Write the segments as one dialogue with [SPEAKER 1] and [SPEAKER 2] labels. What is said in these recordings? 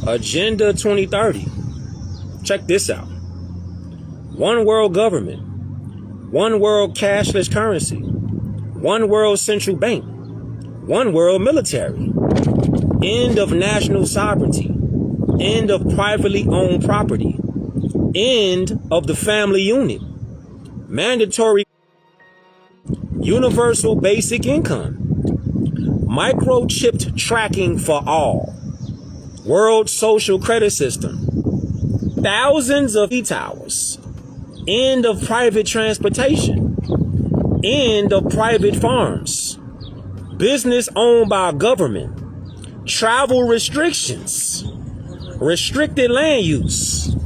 [SPEAKER 1] Agenda 2030. Check this out. One world government, one world cashless currency, one world central bank, one world military, end of national sovereignty, end of privately owned property, end of the family unit, mandatory universal basic income, microchipped tracking for all, world social credit system, thousands of e-towers, end of private transportation, end of private farms, business owned by government, travel restrictions, restricted land use.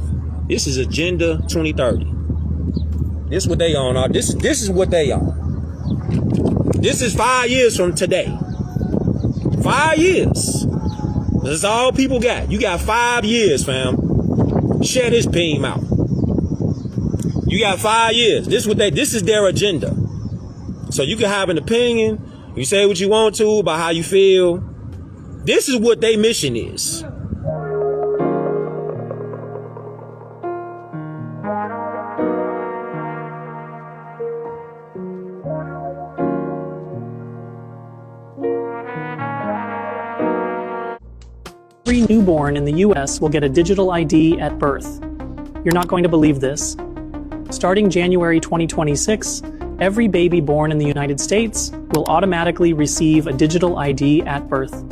[SPEAKER 1] This is Agenda 2030. This is what they on. This is what they on. This is 5 years from today. 5 years. That's all people got. You got 5 years, fam. Share this beam out. You got 5 years. This is their agenda. So you can have an opinion. You say what you want to about how you feel. This is what their mission is.
[SPEAKER 2] Every newborn in the US will get a digital ID at birth. You're not going to believe this. Starting January 2026, every baby born in the United States will automatically receive a digital ID at birth.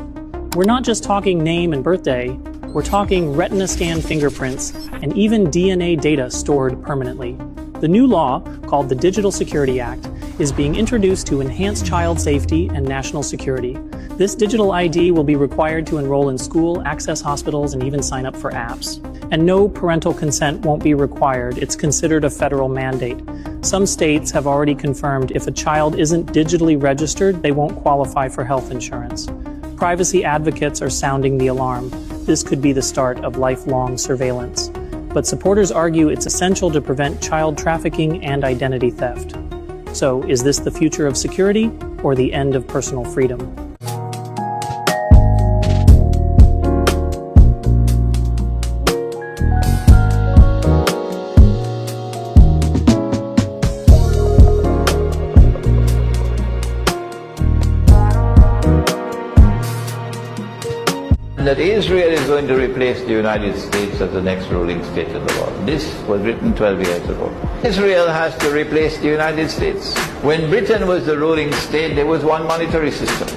[SPEAKER 2] We're not just talking name and birthday, we're talking retina scan fingerprints and even DNA data stored permanently. The new law, called the Digital Security Act, is being introduced to enhance child safety and national security. This digital ID will be required to enroll in school, access hospitals, and even sign up for apps. And no parental consent won't be required. It's considered a federal mandate. Some states have already confirmed if a child isn't digitally registered, they won't qualify for health insurance. Privacy advocates are sounding the alarm. This could be the start of lifelong surveillance. But supporters argue it's essential to prevent child trafficking and identity theft. So, is this the future of security or the end of personal freedom?
[SPEAKER 3] That Israel is going to replace the United States as the next ruling state of the world. This was written 12 years ago. Israel has to replace the United States. When Britain was the ruling state, there was one monetary system.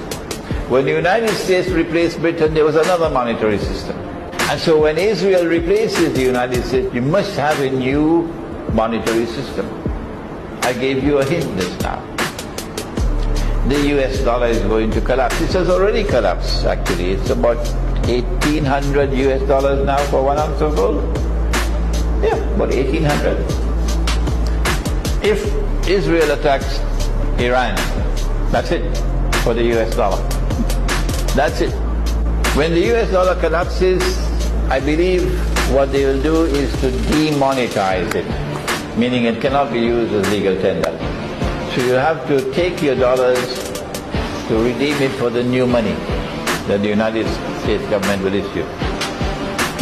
[SPEAKER 3] When the United States replaced Britain, there was another monetary system. And so when Israel replaces the United States, you must have a new monetary system. I gave you a hint just now. The US dollar is going to collapse. It has already collapsed, actually. It's about 1,800 US dollars now for 1 ounce of gold. Yeah, about 1,800. If Israel attacks Iran, that's it for the US dollar. That's it. When the US dollar collapses, I believe what they will do is to demonetize it, meaning it cannot be used as legal tender. So you have to take your dollars to redeem it for the new money that the United States government will issue.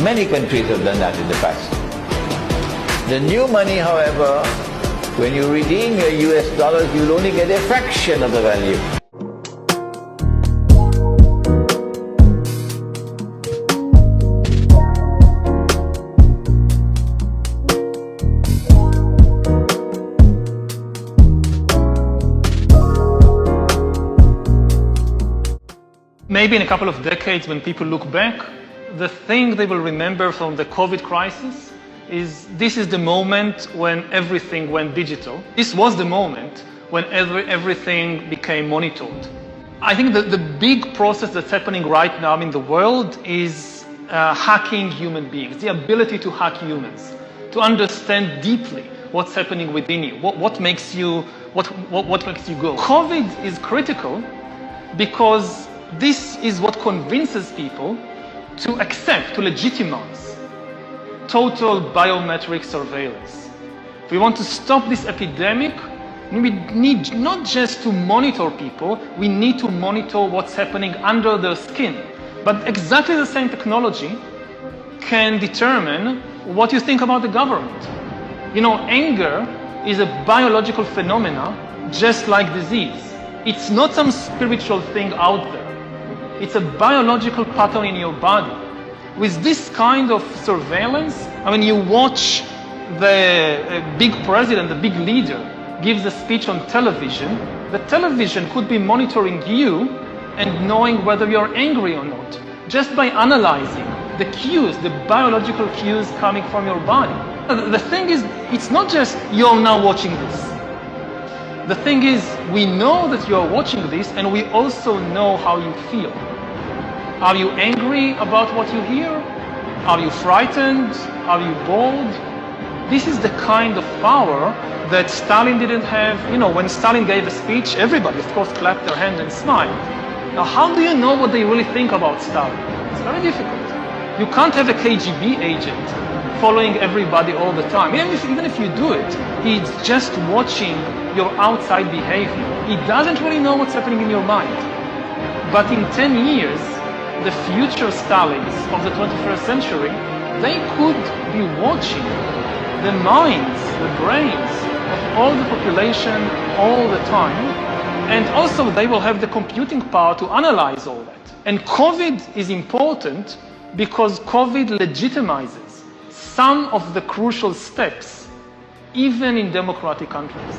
[SPEAKER 3] Many countries have done that in the past. The new money, however, when you redeem your US dollars, you'll only get a fraction of the value.
[SPEAKER 4] Maybe in a couple of decades, when people look back, the thing they will remember from the COVID crisis is this is the moment when everything went digital. This was the moment when everything became monitored. I think that the big process that's happening right now in the world is hacking human beings, the ability to hack humans, to understand deeply what's happening within you, what makes you go. COVID is critical because this is what convinces people to accept, to legitimize total biometric surveillance. If we want to stop this epidemic, we need not just to monitor people, we need to monitor what's happening under their skin. But exactly the same technology can determine what you think about the government. You know, anger is a biological phenomena just like disease. It's not some spiritual thing out there. It's a biological pattern in your body. With this kind of surveillance, I mean, you watch the big president, the big leader, gives a speech on television. The television could be monitoring you and knowing whether you're angry or not, just by analyzing the cues, the biological cues coming from your body. The thing is, it's not just you're now watching this. The thing is, we know that you're watching this, and we also know how you feel. Are you angry about what you hear? Are you frightened? Are you bored? This is the kind of power that Stalin didn't have. You know, when Stalin gave a speech, everybody, of course, clapped their hands and smiled. Now, how do you know what they really think about Stalin? It's very difficult. You can't have a KGB agent following everybody all the time. Even if you do it, he's just watching your outside behavior. He doesn't really know what's happening in your mind. But in 10 years, the future Stalins of the 21st century, they could be watching the minds, the brains of all the population all the time. And also they will have the computing power to analyze all that. And COVID is important because COVID legitimizes some of the crucial steps, even in democratic countries.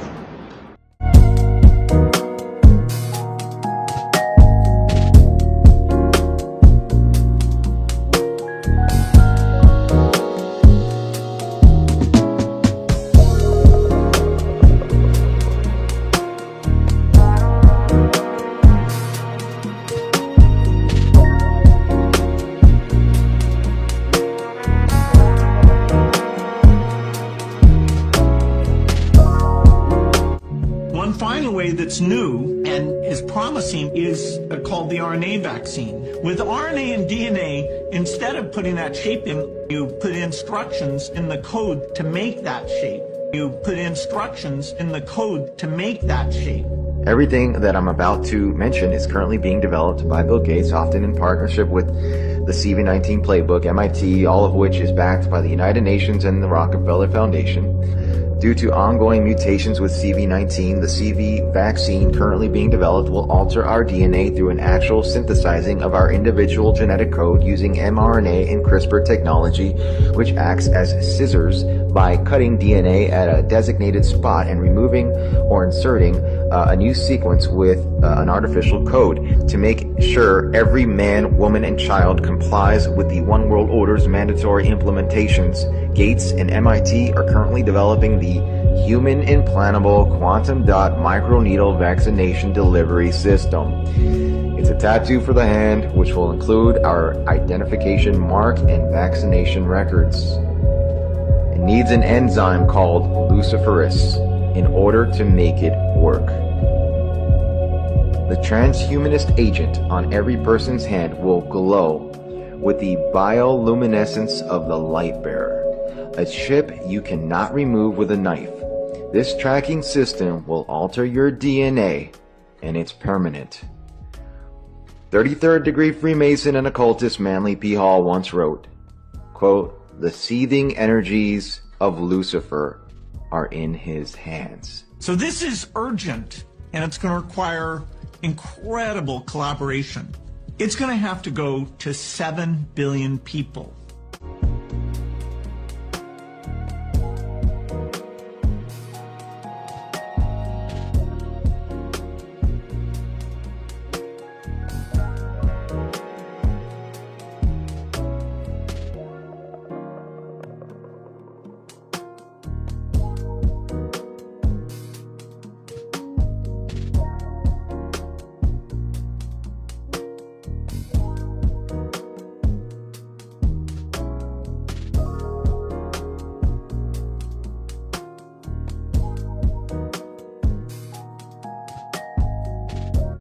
[SPEAKER 5] That's new and is promising is called the RNA vaccine. With RNA and DNA, instead of putting that shape in, you put instructions in the code to make that shape. You put instructions in the code to make that shape.
[SPEAKER 6] Everything that I'm about to mention is currently being developed by Bill Gates, often in partnership with the CV19 Playbook, MIT, all of which is backed by the United Nations and the Rockefeller Foundation. Due to ongoing mutations with CV19, the CV vaccine currently being developed will alter our DNA through an actual synthesizing of our individual genetic code using mRNA and CRISPR technology, which acts as scissors by cutting DNA at a designated spot and removing or inserting a new sequence with an artificial code to make sure every man, woman, and child complies with the One World Order's mandatory implementations. Gates and MIT are currently developing the Human Implantable Quantum Dot Microneedle Vaccination Delivery System. It's a tattoo for the hand, which will include our identification mark and vaccination records. It needs an enzyme called luciferase in order to make it work. The transhumanist agent on every person's hand will glow with the bioluminescence of the light bearer, a chip you cannot remove with a knife. This tracking system will alter your DNA, and it's permanent. 33rd degree Freemason and occultist Manly P. Hall once wrote, quote, "The seething energies of Lucifer are in his hands."
[SPEAKER 5] So this is urgent, and it's going to require incredible collaboration. It's going to have to go to 7 billion people.